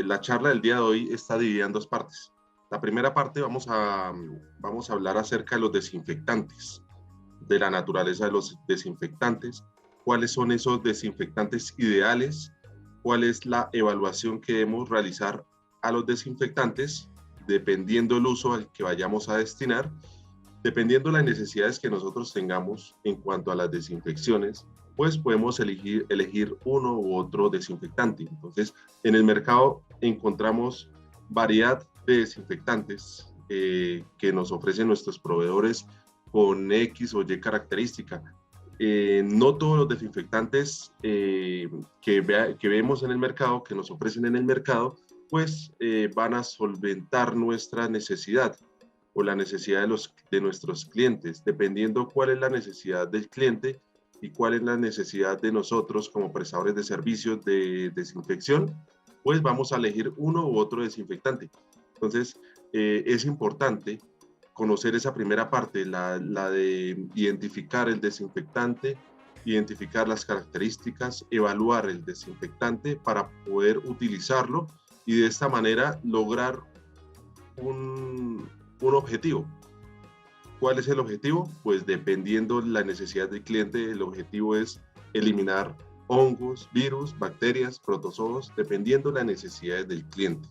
La charla del día de hoy está dividida en dos partes. La primera parte vamos a hablar acerca de los desinfectantes, de la naturaleza de los desinfectantes, cuáles son esos desinfectantes ideales, cuál es la evaluación que debemos realizar a los desinfectantes, dependiendo del uso al que vayamos a destinar, dependiendo de las necesidades que nosotros tengamos en cuanto a las desinfecciones, pues podemos elegir uno u otro desinfectante. Entonces, en el mercado encontramos variedad de desinfectantes que nos ofrecen nuestros proveedores con X o Y característica. No todos los desinfectantes que vemos en el mercado, que nos ofrecen en el mercado, pues van a solventar nuestra necesidad o la necesidad de nuestros clientes, dependiendo cuál es la necesidad del cliente y cuál es la necesidad de nosotros como prestadores de servicios de desinfección, pues vamos a elegir uno u otro desinfectante. Entonces, es importante conocer esa primera parte, la de identificar el desinfectante, identificar las características, evaluar el desinfectante para poder utilizarlo y de esta manera lograr un objetivo. ¿Cuál es el objetivo? Pues dependiendo la necesidad del cliente, el objetivo es eliminar hongos, virus, bacterias, protozoos, dependiendo las necesidades del cliente,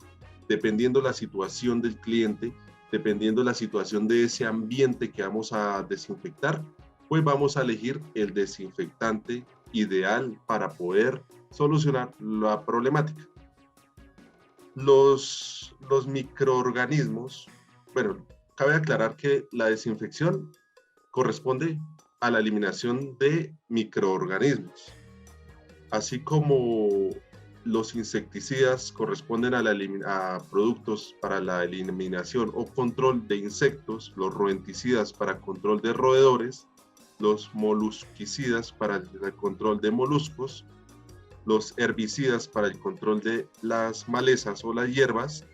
dependiendo la situación del cliente, dependiendo la situación de ese ambiente que vamos a desinfectar, pues vamos a elegir el desinfectante ideal para poder solucionar la problemática. Los microorganismos, bueno, cabe aclarar que la desinfección corresponde a la eliminación de microorganismos, así como los insecticidas corresponden a productos para la eliminación o control de insectos, los roenticidas para control de roedores, los molusquicidas para el control de moluscos, los herbicidas para el control de las malezas o las hierbas,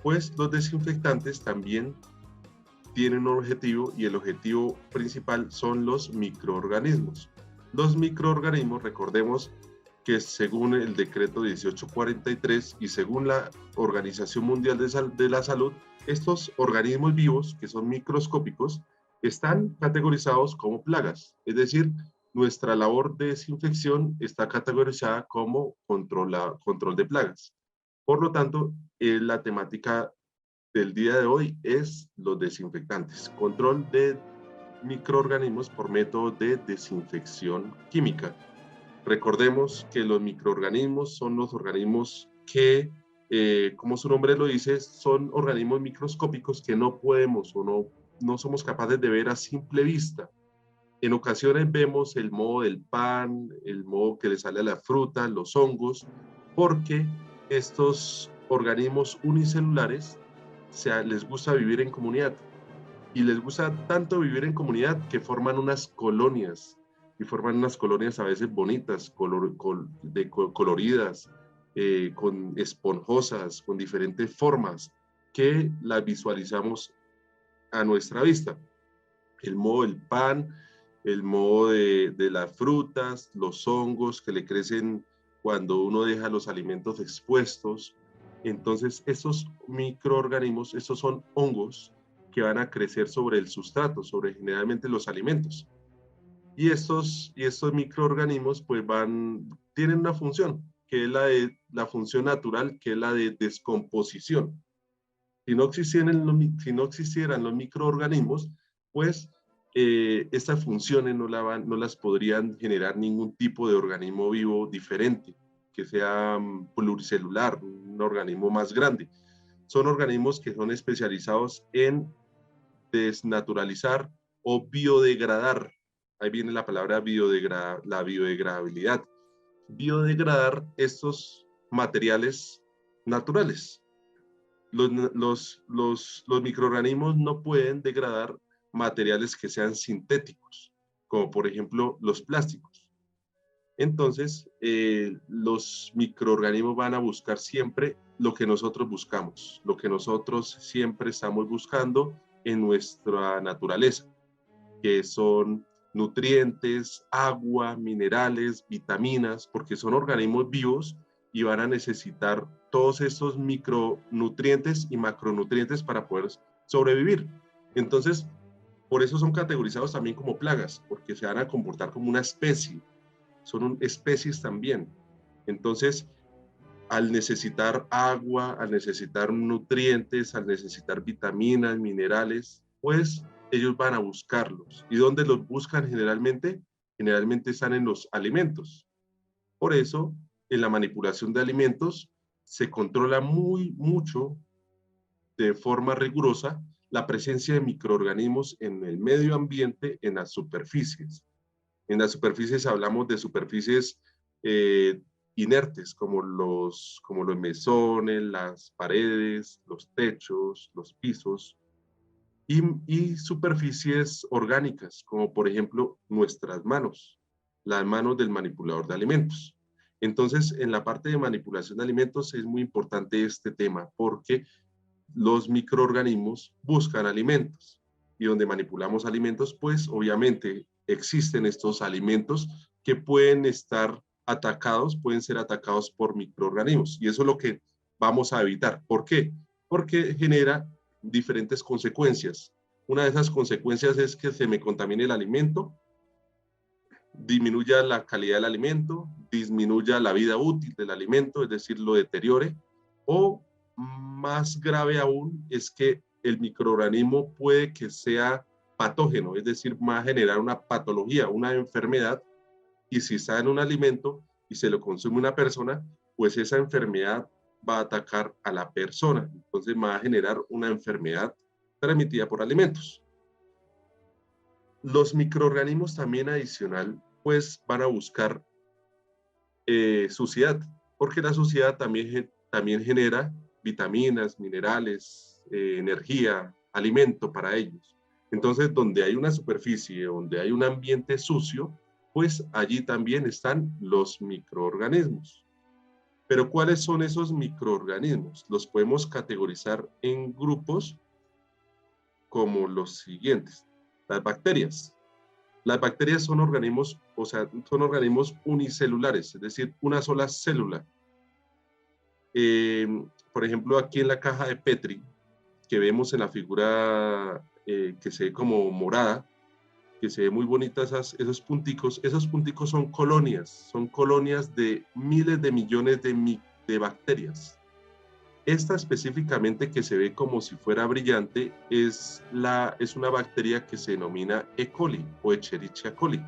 pues los desinfectantes también tienen un objetivo y el objetivo principal son los microorganismos. Los microorganismos, recordemos que según el decreto 1843 y según la Organización Mundial de la Salud, estos organismos vivos, que son microscópicos, están categorizados como plagas, es decir, nuestra labor de desinfección está categorizada como control de plagas. Por lo tanto, la temática del día de hoy es los desinfectantes, control de microorganismos por método de desinfección química. Recordemos que los microorganismos son los organismos que, como su nombre lo dice, son organismos microscópicos que no podemos o no somos capaces de ver a simple vista. En ocasiones vemos el moho del pan, el moho que le sale a la fruta, los hongos, porque estos organismos unicelulares les gusta vivir en comunidad y les gusta tanto vivir en comunidad que forman unas colonias y forman unas colonias a veces bonitas, coloridas, con esponjosas, con diferentes formas que las visualizamos a nuestra vista. El moho del pan, el moho de las frutas, los hongos que le crecen cuando uno deja los alimentos expuestos. Entonces, esos microorganismos, estos son hongos que van a crecer sobre el sustrato, sobre generalmente los alimentos. Y estos microorganismos pues tienen una función, que es la función natural, que es la de descomposición. Si no existieran los microorganismos, pues estas funciones no las podrían generar ningún tipo de organismo vivo diferente, que sea pluricelular, un organismo más grande. Son organismos que son especializados en desnaturalizar o biodegradar. Ahí viene la palabra la biodegradabilidad. Biodegradar estos materiales naturales. Los microorganismos no pueden degradar materiales que sean sintéticos, como por ejemplo los plásticos. Entonces, los microorganismos van a buscar siempre lo que nosotros buscamos, lo que nosotros siempre estamos buscando en nuestra naturaleza, que son nutrientes, agua, minerales, vitaminas, porque son organismos vivos y van a necesitar todos estos micronutrientes y macronutrientes para poder sobrevivir. Entonces, por eso son categorizados también como plagas, porque se van a comportar como una especie, son especies también. Entonces, al necesitar agua, al necesitar nutrientes, al necesitar vitaminas, minerales, pues ellos van a buscarlos. ¿Y dónde los buscan generalmente? Generalmente están en los alimentos. Por eso, en la manipulación de alimentos, se controla mucho, de forma rigurosa, la presencia de microorganismos en el medio ambiente, en las superficies. En las superficies hablamos de superficies inertes, como los mesones, las paredes, los techos, los pisos, y superficies orgánicas, como por ejemplo nuestras manos, las manos del manipulador de alimentos. Entonces, en la parte de manipulación de alimentos es muy importante este tema, porque los microorganismos buscan alimentos, y donde manipulamos alimentos, pues obviamente existen estos alimentos que pueden estar atacados, pueden ser atacados por microorganismos, y eso es lo que vamos a evitar. ¿Por qué? Porque genera diferentes consecuencias. Una de esas consecuencias es que se me contamine el alimento, disminuya la calidad del alimento, disminuya la vida útil del alimento, es decir, lo deteriore, o más grave aún es que el microorganismo puede que sea patógeno, es decir, va a generar una patología, una enfermedad, y si está en un alimento y se lo consume una persona, pues esa enfermedad va a atacar a la persona, entonces va a generar una enfermedad transmitida por alimentos. Los microorganismos también adicional, pues van a buscar suciedad, porque la suciedad también genera vitaminas, minerales, energía, alimento para ellos. Entonces, donde hay una superficie, donde hay un ambiente sucio, pues allí también están los microorganismos. Pero ¿cuáles son esos microorganismos? Los podemos categorizar en grupos como los siguientes. Las bacterias. Las bacterias son organismos, o sea, son organismos unicelulares, es decir, una sola célula. Por ejemplo, aquí en la caja de Petri, que vemos en la figura que se ve como morada, que se ve muy bonita esos punticos son colonias de miles de millones de bacterias. Esta específicamente, que se ve como si fuera brillante, es una bacteria que se denomina E. coli o Escherichia coli.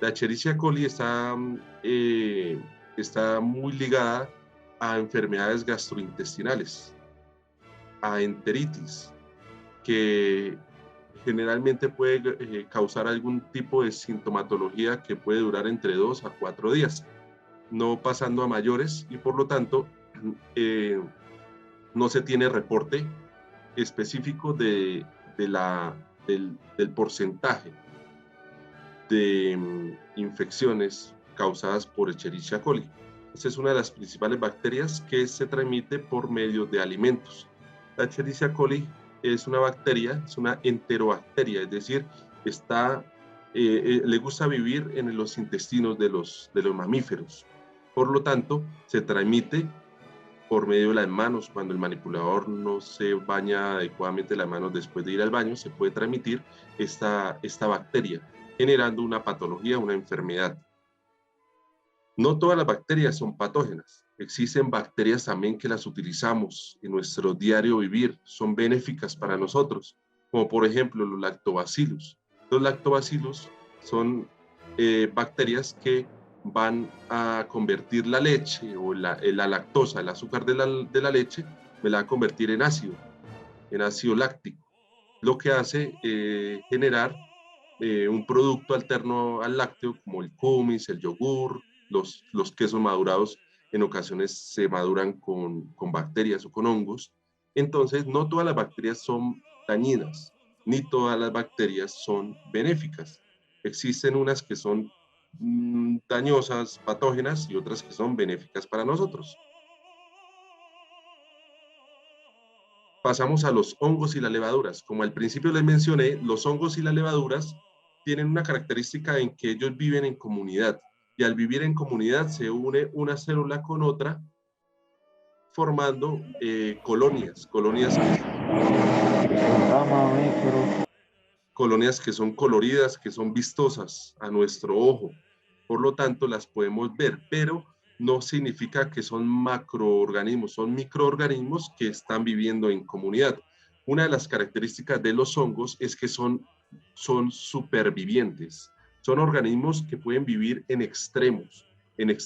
La Escherichia coli está muy ligada a enfermedades gastrointestinales, a enteritis, que generalmente puede causar algún tipo de sintomatología que puede durar entre 2 a 4 días, no pasando a mayores, y por lo tanto no se tiene reporte específico del porcentaje de infecciones causadas por Escherichia coli. Esta es una de las principales bacterias que se transmite por medio de alimentos. La Escherichia coli es una bacteria, es una enterobacteria, es decir, le gusta vivir en los intestinos de los mamíferos. Por lo tanto, se transmite por medio de las manos. Cuando el manipulador no se baña adecuadamente las manos después de ir al baño, se puede transmitir esta bacteria, generando una patología, una enfermedad. No todas las bacterias son patógenas. Existen bacterias también que las utilizamos en nuestro diario vivir, son benéficas para nosotros, como por ejemplo los lactobacillus. Los lactobacillus son bacterias que van a convertir la leche o la lactosa, el azúcar de la leche, me la va a convertir en ácido láctico, lo que hace generar un producto alterno al lácteo, como el kumis, el yogur, los quesos madurados en ocasiones se maduran con bacterias o con hongos. Entonces, no todas las bacterias son dañinas, ni todas las bacterias son benéficas. Existen unas que son dañosas, patógenas, y otras que son benéficas para nosotros. Pasamos a los hongos y las levaduras. Como al principio les mencioné, los hongos y las levaduras tienen una característica en que ellos viven en comunidad, y al vivir en comunidad se une una célula con otra formando colonias que son coloridas, que son vistosas a nuestro ojo. Por lo tanto, las podemos ver, pero no significa que son macroorganismos, son microorganismos que están viviendo en comunidad. Una de las características de los hongos es que son supervivientes. Son organismos que pueden vivir en extremos de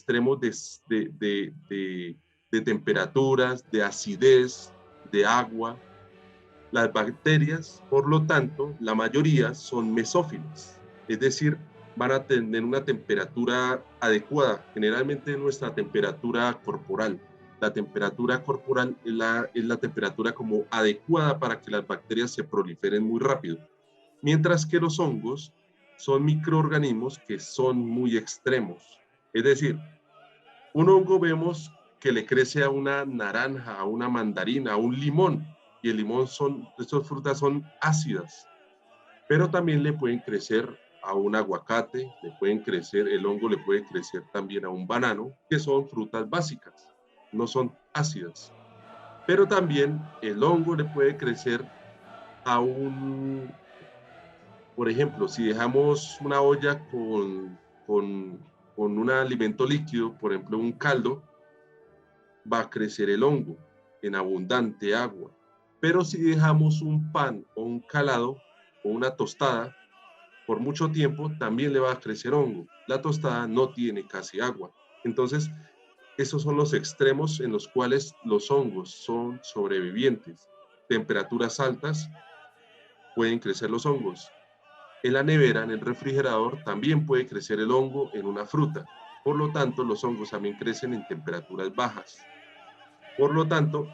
temperaturas, de acidez, de agua. Las bacterias, por lo tanto, la mayoría son mesófilas, es decir, van a tener una temperatura adecuada, generalmente nuestra temperatura corporal. La temperatura corporal es la temperatura como adecuada para que las bacterias se proliferen muy rápido, mientras que los hongos son microorganismos que son muy extremos. Es decir, un hongo vemos que le crece a una naranja, a una mandarina, a un limón, y el limón estas frutas son ácidas, pero también le pueden crecer a un aguacate, el hongo le puede crecer también a un banano, que son frutas básicas, no son ácidas. Pero también el hongo le puede crecer a por ejemplo, si dejamos una olla con un alimento líquido, por ejemplo un caldo, va a crecer el hongo en abundante agua. Pero si dejamos un pan o un calado o una tostada por mucho tiempo, también le va a crecer hongo. La tostada no tiene casi agua. Entonces, esos son los extremos en los cuales los hongos son sobrevivientes. Temperaturas altas pueden crecer los hongos. En la nevera, en el refrigerador, también puede crecer el hongo en una fruta. Por lo tanto, los hongos también crecen en temperaturas bajas. Por lo tanto,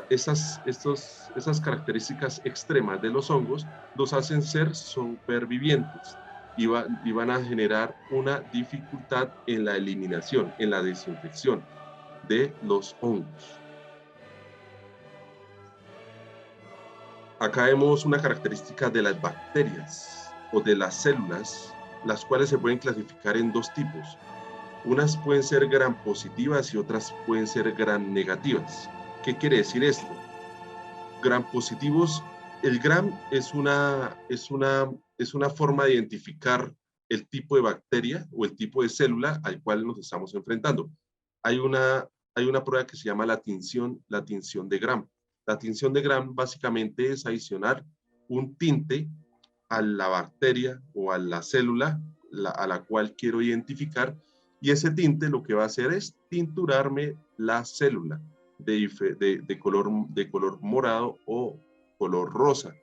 esas características extremas de los hongos los hacen ser supervivientes y van a generar una dificultad en la eliminación, en la desinfección de los hongos. Acá vemos una característica de las bacterias o de las células, las cuales se pueden clasificar en dos tipos. Unas pueden ser gram positivas y otras pueden ser gram negativas. ¿Qué quiere decir esto? Gram positivos, el gram es una forma de identificar el tipo de bacteria o el tipo de célula al cual nos estamos enfrentando. Hay una prueba que se llama la tinción de Gram. La tinción de Gram básicamente es adicionar un tinte a la bacteria o a la célula a la cual quiero identificar, y ese tinte lo que va a hacer es tinturarme la célula de color morado o color rosa.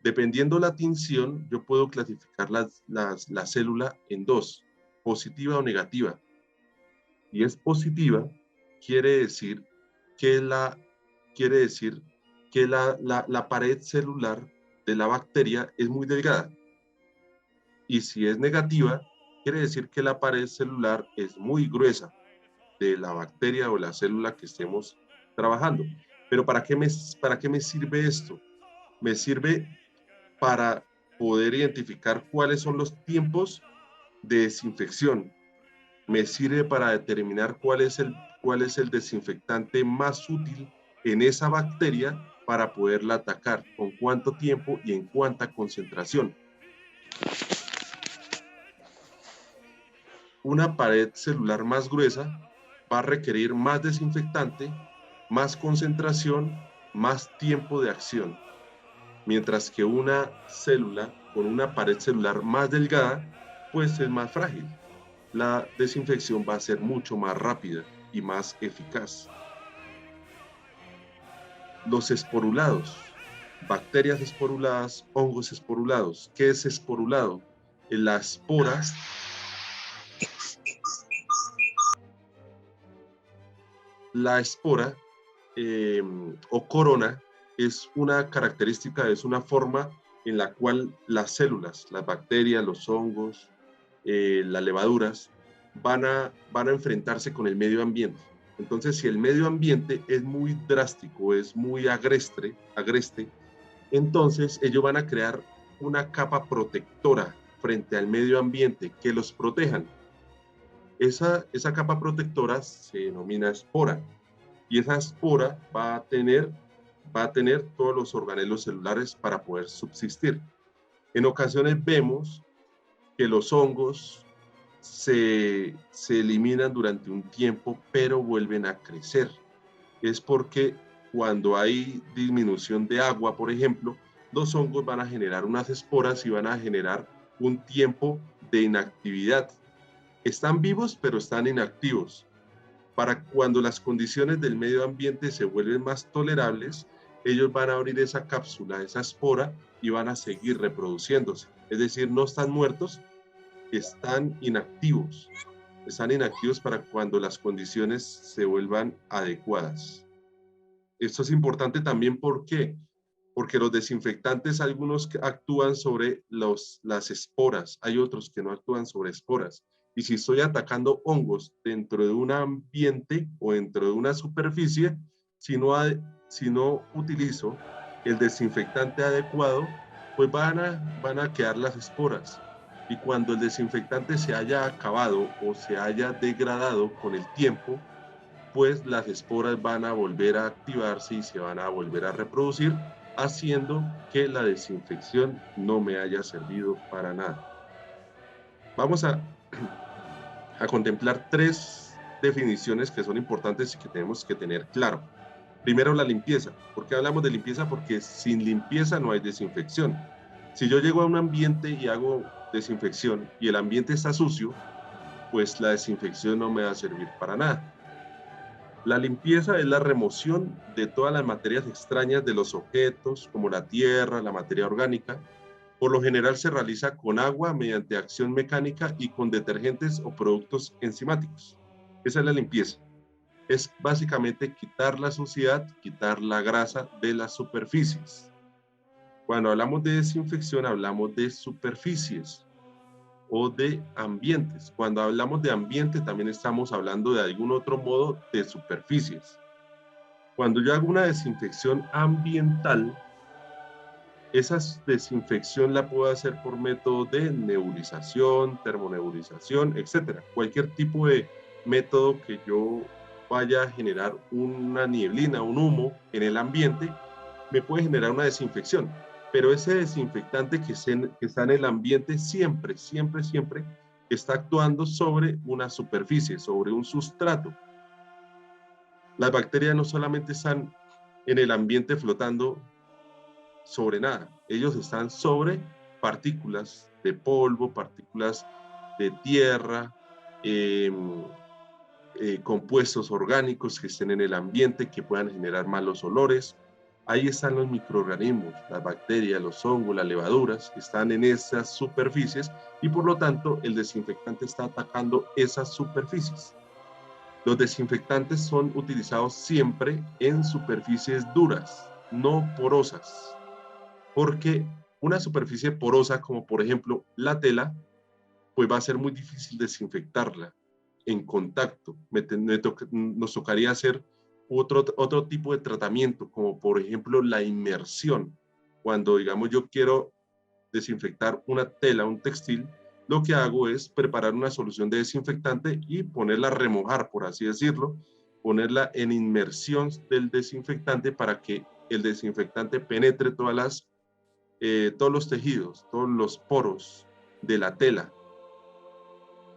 Dependiendo la tinción, yo puedo clasificar la célula en dos, positiva o negativa. Y es positiva, quiere decir que la pared celular de la bacteria es muy delgada. Y si es negativa, quiere decir que la pared celular es muy gruesa de la bacteria o la célula que estemos trabajando. Pero ¿para qué me sirve esto? Me sirve para poder identificar cuáles son los tiempos de desinfección. Me sirve para determinar cuál es el desinfectante más útil en esa bacteria para poderla atacar, con cuánto tiempo y en cuánta concentración. Una pared celular más gruesa va a requerir más desinfectante, más concentración, más tiempo de acción. Mientras que una célula con una pared celular más delgada, pues es más frágil. La desinfección va a ser mucho más rápida y más eficaz. Los esporulados, bacterias esporuladas, hongos esporulados. ¿Qué es esporulado? La espora o corona es una característica, es una forma en la cual las células, las bacterias, los hongos, las levaduras, van a enfrentarse con el medio ambiente. Entonces, si el medio ambiente es muy drástico, es muy agreste, entonces ellos van a crear una capa protectora frente al medio ambiente que los protejan. Esa capa protectora se denomina espora, y esa espora va a tener todos los organelos celulares para poder subsistir. En ocasiones vemos que los hongos se eliminan durante un tiempo, pero vuelven a crecer. Es porque cuando hay disminución de agua, por ejemplo, los hongos van a generar unas esporas y van a generar un tiempo de inactividad. Están vivos, pero están inactivos. Para cuando las condiciones del medio ambiente se vuelven más tolerables, ellos van a abrir esa cápsula, esa espora, y van a seguir reproduciéndose. Es decir, no están muertos, están inactivos. Están inactivos para cuando las condiciones se vuelvan adecuadas. Esto es importante también, ¿por qué? Porque los desinfectantes, algunos actúan sobre las esporas, hay otros que no actúan sobre esporas. Y si estoy atacando hongos dentro de un ambiente o dentro de una superficie, si no utilizo el desinfectante adecuado, pues van a quedar las esporas. Y cuando el desinfectante se haya acabado o se haya degradado con el tiempo, pues las esporas van a volver a activarse y se van a volver a reproducir, haciendo que la desinfección no me haya servido para nada. Vamos a contemplar tres definiciones que son importantes y que tenemos que tener claro. Primero, la limpieza. ¿Por qué hablamos de limpieza? Porque sin limpieza no hay desinfección. Si yo llego a un ambiente y hago desinfección y el ambiente está sucio, pues la desinfección no me va a servir para nada. La limpieza es la remoción de todas las materias extrañas de los objetos, como la tierra, la materia orgánica. Por lo general se realiza con agua mediante acción mecánica y con detergentes o productos enzimáticos. Esa es la limpieza. Es básicamente quitar la suciedad, quitar la grasa de las superficies. Cuando hablamos de desinfección, hablamos de superficies o de ambientes. Cuando hablamos de ambiente, también estamos hablando de algún otro modo de superficies. Cuando yo hago una desinfección ambiental, esa desinfección la puedo hacer por método de nebulización, termonebulización, etcétera. Cualquier tipo de método que yo vaya a generar una nieblina, un humo en el ambiente, me puede generar una desinfección. Pero ese desinfectante que está en el ambiente siempre está actuando sobre una superficie, sobre un sustrato. Las bacterias no solamente están en el ambiente flotando sobre nada, ellos están sobre partículas de polvo, partículas de tierra, compuestos orgánicos que estén en el ambiente, que puedan generar malos olores. Ahí están los microorganismos, las bacterias, los hongos, las levaduras, que están en esas superficies y por lo tanto el desinfectante está atacando esas superficies. Los desinfectantes son utilizados siempre en superficies duras, no porosas, porque una superficie porosa, como por ejemplo la tela, pues va a ser muy difícil desinfectarla en contacto. Nos tocaría hacer otro tipo de tratamiento, como por ejemplo la inmersión. Cuando, digamos, yo quiero desinfectar una tela, un textil, lo que hago es preparar una solución de desinfectante y ponerla a remojar, por así decirlo, ponerla en inmersión del desinfectante para que el desinfectante penetre todos los tejidos, todos los poros de la tela.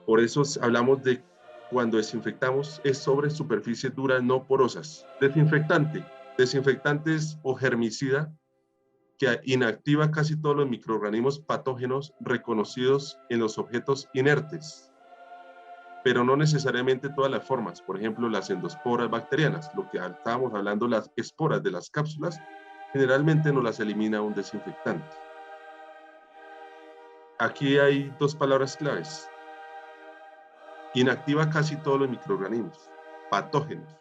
Por eso hablamos de cuando desinfectamos es sobre superficies duras no porosas. Desinfectantes o germicida que inactiva casi todos los microorganismos patógenos reconocidos en los objetos inertes, pero no necesariamente todas las formas. Por ejemplo, las endosporas bacterianas, lo que estábamos hablando, las esporas de las cápsulas, generalmente no las elimina un desinfectante. Aquí hay dos palabras claves. Inactiva casi todos los microorganismos patógenos.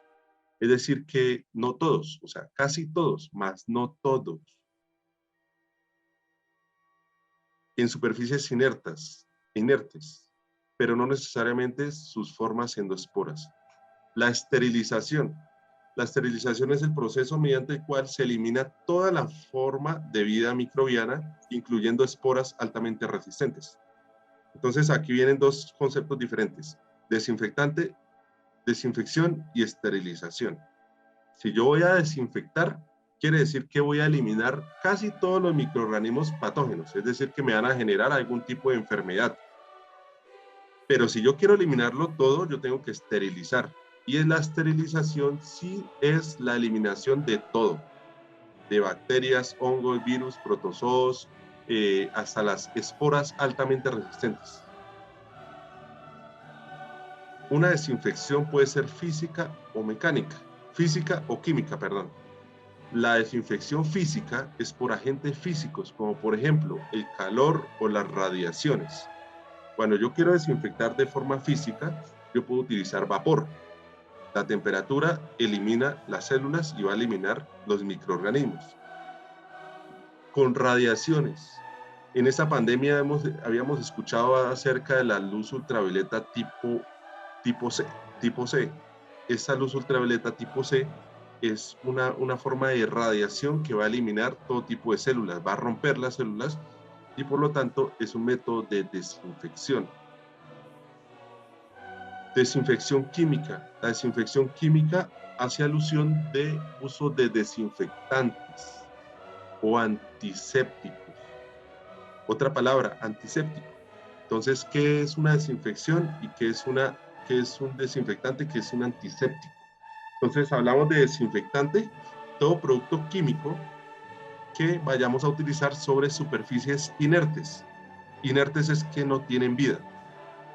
Es decir, que no todos, o sea, casi todos, más no todos. En superficies inertes, pero no necesariamente sus formas endosporas. La esterilización. La esterilización es el proceso mediante el cual se elimina toda la forma de vida microbiana, incluyendo esporas altamente resistentes. Entonces aquí vienen dos conceptos diferentes: desinfectante, desinfección y esterilización. Si yo voy a desinfectar, quiere decir que voy a eliminar casi todos los microorganismos patógenos, es decir, que me van a generar algún tipo de enfermedad. Pero si yo quiero eliminarlo todo, yo tengo que esterilizar. Y en la esterilización sí es la eliminación de todo, de bacterias, hongos, virus, protozoos, hasta las esporas altamente resistentes. Una desinfección puede ser física o mecánica, física o química, perdón. La desinfección física es por agentes físicos, como por ejemplo el calor o las radiaciones. Cuando yo quiero desinfectar de forma física, yo puedo utilizar vapor. La temperatura elimina las células y va a eliminar los microorganismos. Con radiaciones. En esta pandemia habíamos escuchado acerca de la luz ultravioleta tipo C. Tipo C. Esa luz ultravioleta tipo C es una forma de radiación que va a eliminar todo tipo de células, va a romper las células y por lo tanto es un método de desinfección. Desinfección química. La desinfección química hace alusión de uso de desinfectantes o antisépticos. Otra palabra, antiséptico. Entonces, ¿qué es una desinfección y qué es un desinfectante, qué es un antiséptico? Entonces, hablamos de desinfectante, todo producto químico que vayamos a utilizar sobre superficies inertes. Inertes es que no tienen vida.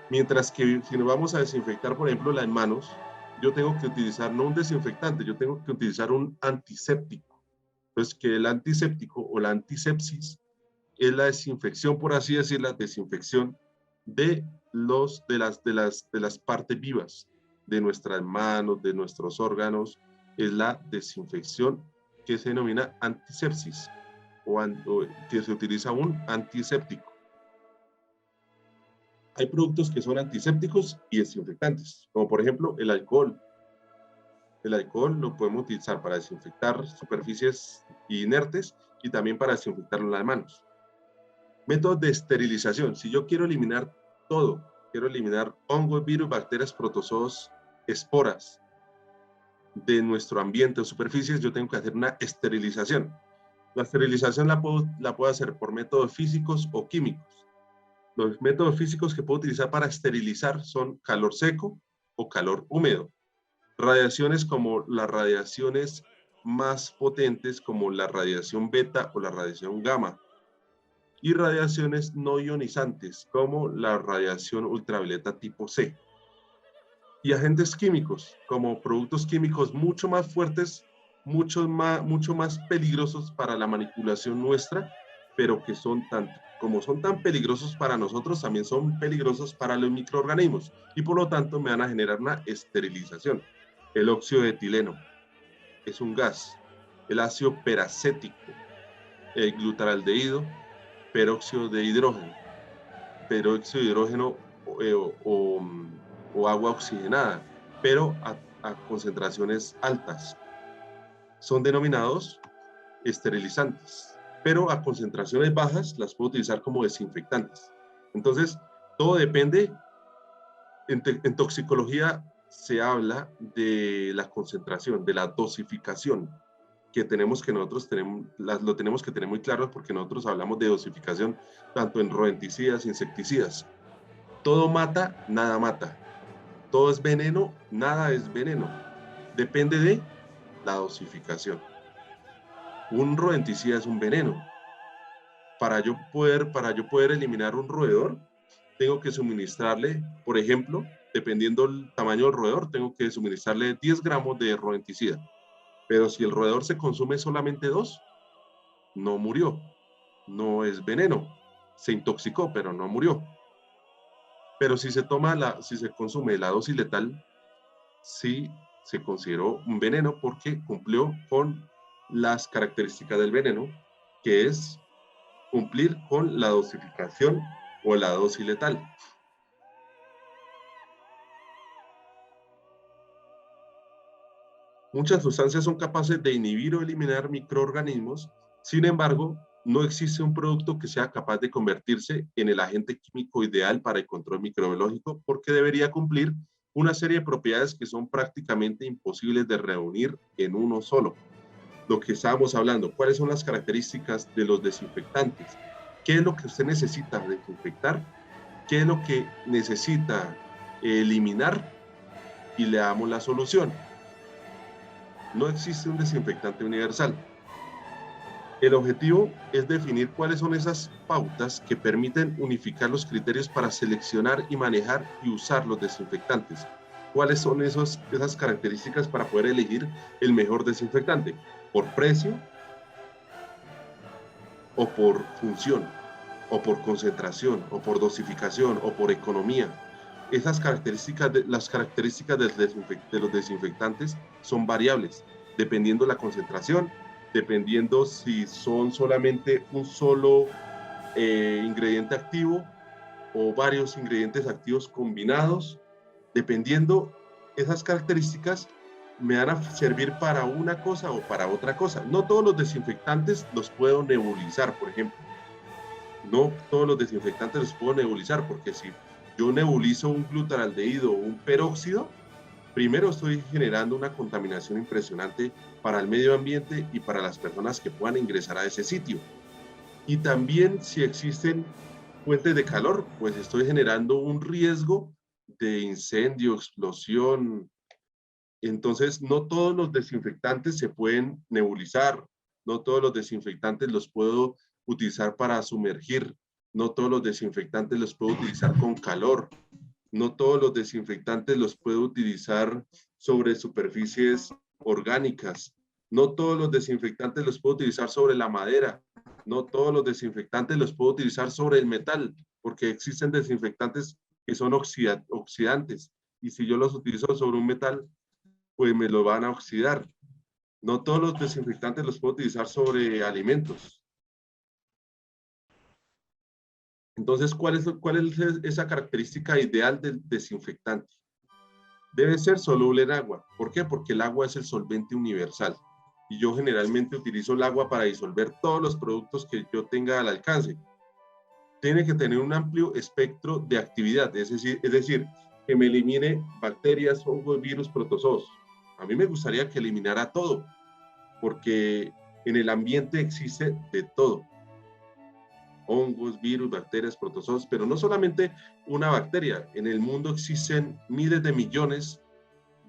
Mientras que si nos vamos a desinfectar, por ejemplo, las manos, yo tengo que utilizar no un desinfectante, yo tengo que utilizar un antiséptico. Entonces, que el antiséptico o la antisepsis es la desinfección, por así decir, la desinfección de las partes vivas, de nuestras manos, de nuestros órganos, es la desinfección que se denomina antisepsis o que se utiliza un antiséptico. Hay productos que son antisépticos y desinfectantes, como por ejemplo el alcohol. El alcohol lo podemos utilizar para desinfectar superficies inertes y también para desinfectar las manos. Métodos de esterilización. Si yo quiero eliminar todo, quiero eliminar hongos, virus, bacterias, protozoos, esporas de nuestro ambiente o superficies, yo tengo que hacer una esterilización. La esterilización la puedo hacer por métodos físicos o químicos. Los métodos físicos que puedo utilizar para esterilizar son calor seco o calor húmedo. Radiaciones como las radiaciones más potentes, como la radiación beta o la radiación gamma. Y radiaciones no ionizantes, como la radiación ultravioleta tipo C. Y agentes químicos, como productos químicos mucho más fuertes, mucho más peligrosos para la manipulación nuestra, pero que como son tan peligrosos para nosotros, también son peligrosos para los microorganismos y por lo tanto me van a generar una esterilización. El óxido de etileno es un gas, el ácido peracético, el glutaraldehído, peróxido de hidrógeno, eh, o, o agua oxigenada, pero a concentraciones altas. Son denominados esterilizantes, pero a concentraciones bajas las puedo utilizar como desinfectantes. Entonces, todo depende. En toxicología se habla de la concentración, de la dosificación que lo tenemos que tener muy claro porque nosotros hablamos de dosificación tanto en rodenticidas, insecticidas. Todo mata, nada mata. Todo es veneno, nada es veneno. Depende de la dosificación. Un rodenticida es un veneno. Para yo poder eliminar un roedor, tengo que suministrarle, por ejemplo, dependiendo del tamaño del roedor, tengo que suministrarle 10 gramos de rodenticida. Pero si el roedor se consume solamente 2, no murió. No es veneno. Se intoxicó, pero no murió. Pero si se consume la dosis letal, sí se consideró un veneno porque cumplió con las características del veneno, que es cumplir con la dosificación o la dosis letal. Muchas sustancias son capaces de inhibir o eliminar microorganismos, sin embargo, no existe un producto que sea capaz de convertirse en el agente químico ideal para el control microbiológico porque debería cumplir una serie de propiedades que son prácticamente imposibles de reunir en uno solo. Lo que estábamos hablando, ¿cuáles son las características de los desinfectantes? ¿Qué es lo que usted necesita desinfectar? ¿Qué es lo que necesita eliminar? Y le damos la solución. No existe un desinfectante universal. El objetivo es definir cuáles son esas pautas que permiten unificar los criterios para seleccionar y manejar y usar los desinfectantes. ¿Cuáles son esas características para poder elegir el mejor desinfectante? ¿Por precio o por función? ¿O por concentración? ¿O por dosificación? ¿O por economía? Esas características, las características de los desinfectantes son variables, dependiendo la concentración, dependiendo si son solamente un solo ingrediente activo o varios ingredientes activos combinados, dependiendo esas características me van a servir para una cosa o para otra cosa. No todos los desinfectantes los puedo nebulizar, por ejemplo. No todos los desinfectantes los puedo nebulizar, porque si yo nebulizo un glutaraldehído o un peróxido, primero estoy generando una contaminación impresionante para el medio ambiente y para las personas que puedan ingresar a ese sitio. Y también si existen fuentes de calor, pues estoy generando un riesgo de incendio, explosión. Entonces, no todos los desinfectantes se pueden nebulizar, no todos los desinfectantes los puedo utilizar para sumergir, no todos los desinfectantes los puedo utilizar con calor, no todos los desinfectantes los puedo utilizar sobre superficies orgánicas, no todos los desinfectantes los puedo utilizar sobre la madera, no todos los desinfectantes los puedo utilizar sobre el metal, porque existen desinfectantes que son oxidantes, y si yo los utilizo sobre un metal, pues me lo van a oxidar. No todos los desinfectantes los puedo utilizar sobre alimentos. Entonces, ¿cuál es esa característica ideal del desinfectante? Debe ser soluble en agua. ¿Por qué? Porque el agua es el solvente universal. Y yo generalmente utilizo el agua para disolver todos los productos que yo tenga al alcance. Tiene que tener un amplio espectro de actividad, es decir, que me elimine bacterias, hongos, virus, protozoos. A mí me gustaría que eliminara todo, porque en el ambiente existe de todo. Hongos, virus, bacterias, protozoos, pero no solamente una bacteria. En el mundo existen miles de millones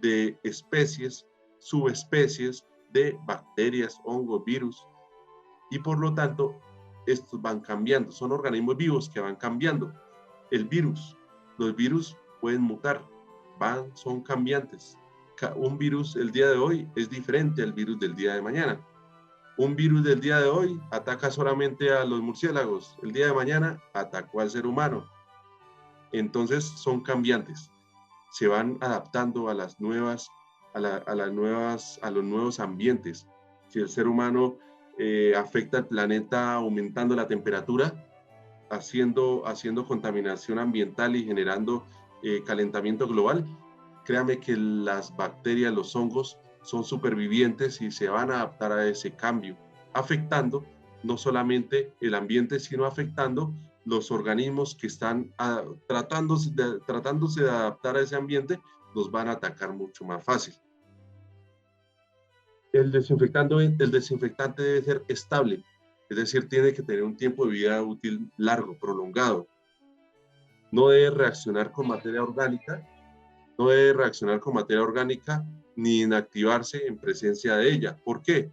de especies, subespecies de bacterias, hongos, virus, y por lo tanto, estos van cambiando. Son organismos vivos que van cambiando. El virus, los virus pueden mutar, son cambiantes. Un virus el día de hoy es diferente al virus del día de mañana. Un virus del día de hoy ataca solamente a los murciélagos, el día de mañana atacó al ser humano. Entonces son cambiantes, se van adaptando a las nuevas, a los nuevos ambientes. Si el ser humano afecta al planeta aumentando la temperatura, haciendo contaminación ambiental y generando calentamiento global, créame que las bacterias, los hongos, son supervivientes y se van a adaptar a ese cambio, afectando no solamente el ambiente, sino afectando los organismos que están tratándose de adaptar a ese ambiente, los van a atacar mucho más fácil. El desinfectante debe ser estable, es decir, tiene que tener un tiempo de vida útil largo, prolongado. No debe reaccionar con materia orgánica, no debe reaccionar con materia orgánica ni inactivarse en presencia de ella. ¿Por qué?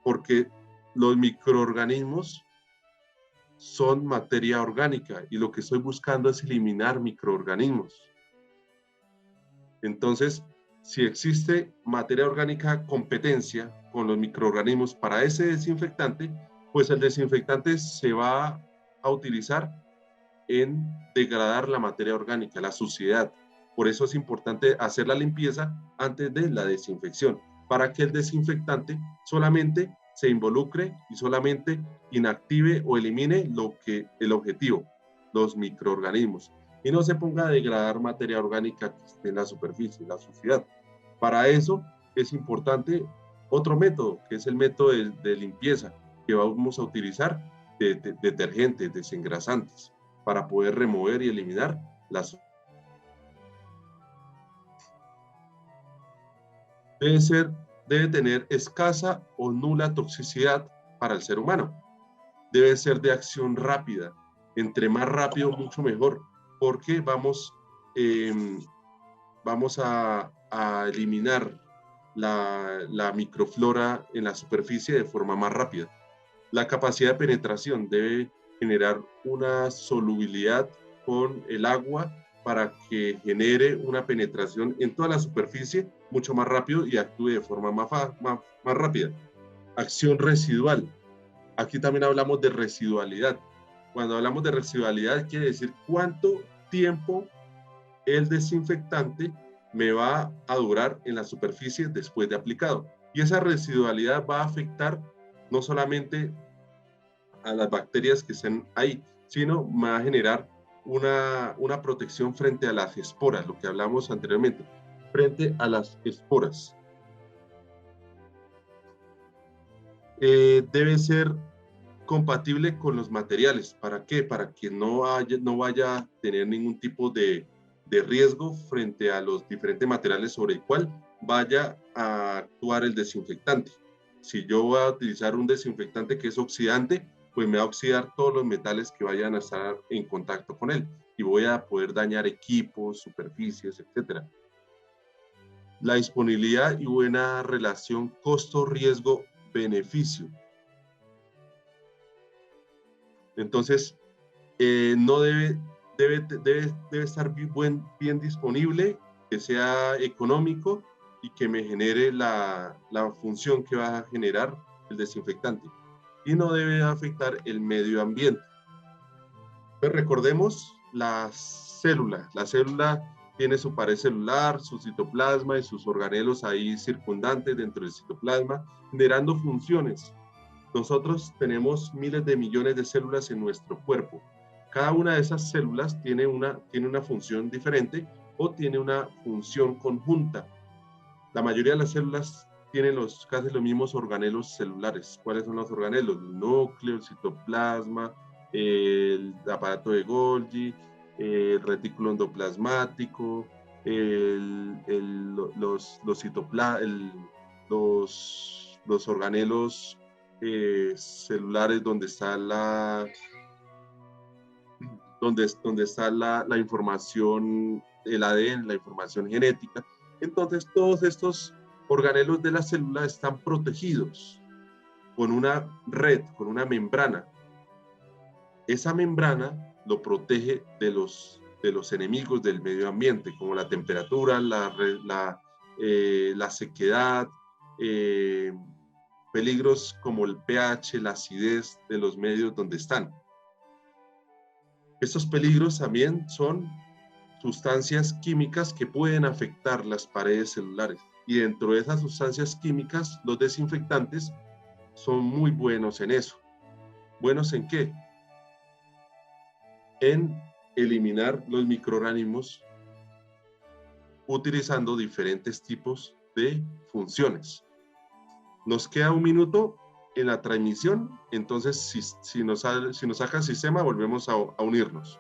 Porque los microorganismos son materia orgánica y lo que estoy buscando es eliminar microorganismos. Entonces, si existe materia orgánica competencia con los microorganismos para ese desinfectante, pues el desinfectante se va a utilizar en degradar la materia orgánica, la suciedad. Por eso es importante hacer la limpieza antes de la desinfección, para que el desinfectante solamente se involucre y solamente inactive o elimine el objetivo, los microorganismos, y no se ponga a degradar materia orgánica que esté en la superficie, la suciedad. Para eso es importante otro método, que es el método de limpieza. que vamos a utilizar detergentes, desengrasantes, para poder remover y eliminar las. Debe tener escasa o nula toxicidad para el ser humano. Debe ser de acción rápida. Entre más rápido, mucho mejor, porque vamos a eliminar la microflora en la superficie de forma más rápida. La capacidad de penetración debe generar una solubilidad con el agua para que genere una penetración en toda la superficie mucho más rápido y actúe de forma más rápida. Acción residual. Aquí también hablamos de residualidad. Cuando hablamos de residualidad, quiere decir cuánto tiempo el desinfectante me va a durar en la superficie después de aplicado. Y esa residualidad va a afectar no solamente a las bacterias que estén ahí, sino va a generar una protección frente a las esporas, lo que hablamos anteriormente, frente a las esporas. Debe ser compatible con los materiales. ¿Para qué? Para que no vaya a tener ningún tipo de riesgo frente a los diferentes materiales sobre el cual vaya a actuar el desinfectante. Si yo voy a utilizar un desinfectante que es oxidante, pues me va a oxidar todos los metales que vayan a estar en contacto con él y voy a poder dañar equipos, superficies, etc. La disponibilidad y buena relación costo-riesgo-beneficio. Entonces, no debe estar bien disponible, que sea económico y que me genere la función que va a generar el desinfectante. Y no debe afectar el medio ambiente. Pues recordemos la célula. La célula tiene su pared celular, su citoplasma y sus organelos ahí circundantes dentro del citoplasma, generando funciones. Nosotros tenemos miles de millones de células en nuestro cuerpo. Cada una de esas células tiene una función diferente o tiene una función conjunta. La mayoría de las células tienen casi los mismos organelos celulares. ¿Cuáles son los organelos? El núcleo, el citoplasma, el aparato de Golgi, el retículo endoplasmático, los organelos celulares donde está la información, el ADN, la información genética. Entonces, todos estos organelos de la célula están protegidos con una red, con una membrana. Esa membrana lo protege de los enemigos del medio ambiente, como la temperatura, la sequedad, peligros como el pH, la acidez de los medios donde están. Estos peligros también son sustancias químicas que pueden afectar las paredes celulares. Y dentro de esas sustancias químicas, los desinfectantes son muy buenos en eso. ¿Buenos en qué? En eliminar los microorganismos utilizando diferentes tipos de funciones. Nos queda un minuto en la transmisión, entonces si nos saca el sistema, volvemos a unirnos.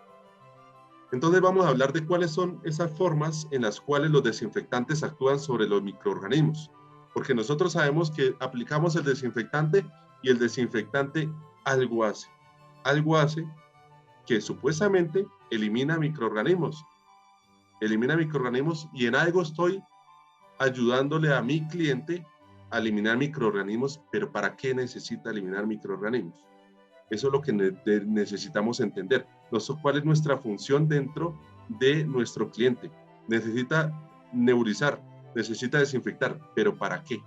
Entonces vamos a hablar de cuáles son esas formas en las cuales los desinfectantes actúan sobre los microorganismos. Porque nosotros sabemos que aplicamos el desinfectante y el desinfectante algo hace. Algo hace que supuestamente elimina microorganismos. Elimina microorganismos y en algo estoy ayudándole a mi cliente a eliminar microorganismos, pero ¿para qué necesita eliminar microorganismos? Eso es lo que necesitamos entender. ¿Cuál es nuestra función dentro de nuestro cliente? Necesita nebulizar, necesita desinfectar, pero ¿para qué?